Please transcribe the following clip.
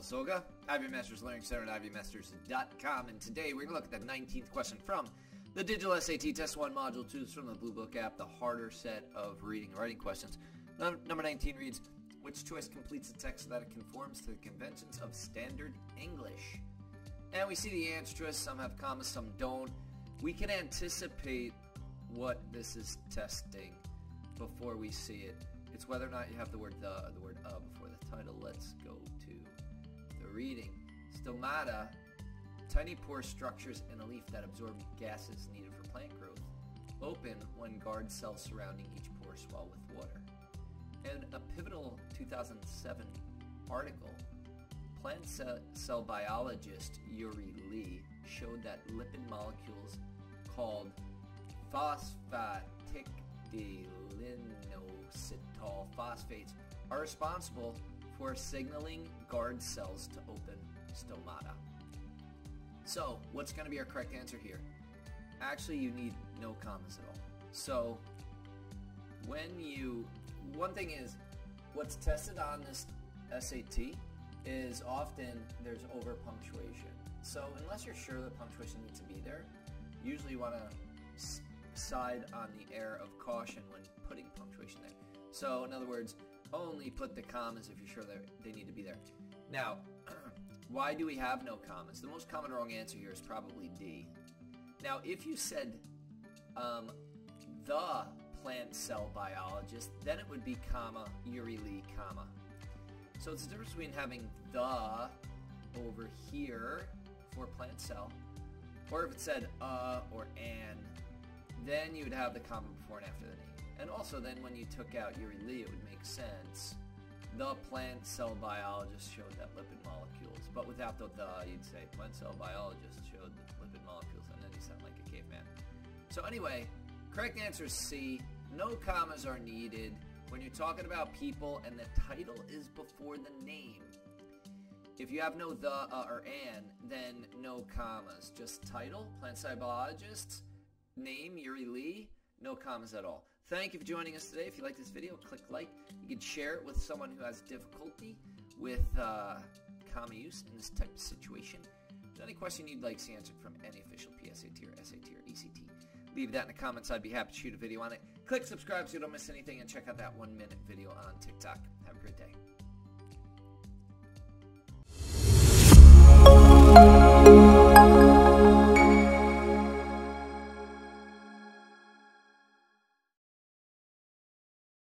Soga, IB Masters Learning Center at IBMasters.com, and today we're going to look at the 19th question from the Digital SAT Test 1 Module 2 from the Bluebook app, the harder set of reading and writing questions. Number 19 reads, which choice completes the text so that it conforms to the conventions of standard English? And we see the answer choice. Some have commas, some don't. We can anticipate what this is testing before we see it. It's whether or not you have the word the or the word before the title. Let's go to the reading. Stomata, tiny pore structures in a leaf that absorb gases needed for plant growth, open when guard cells surrounding each pore swell with water. In a pivotal 2007 article, plant cell biologist Yuree Lee showed that lipid molecules called phosphatidylinositol phosphates are responsible for signaling guard cells to open stomata. So, what's going to be our correct answer here? Actually, you need no commas at all. So, one thing is, what's tested on this SAT is often there's over punctuation. So, unless you're sure that punctuation needs to be there, usually you want to side on the air of caution when putting punctuation there. So, in other words, only put the commas if you're sure that they need to be there. Now, why do we have no commas? The most common wrong answer here is probably D. Now, if you said the plant cell biologist, then it would be comma, Yuree Lee, comma. So it's the difference between having the over here for plant cell, or if it said or an, then you would have the comma before and after the name. And also then when you took out Yuree Lee, it would make sense. The plant cell biologist showed that lipid molecules, but without the you'd say plant cell biologist showed the lipid molecules, and then you sound like a caveman. So anyway, correct answer is C. No commas are needed when you're talking about people and the title is before the name. If you have no the or an, then no commas. Just title, plant cell biologist, name, Yuree Lee, no commas at all. Thank you for joining us today. If you like this video, click like. You can share it with someone who has difficulty with comma use in this type of situation. If there's any question you'd like to see answered from any official PSAT or SAT or ECT, leave that in the comments. I'd be happy to shoot a video on it. Click subscribe so you don't miss anything, and check out that 1-minute video on TikTok. Have a great day.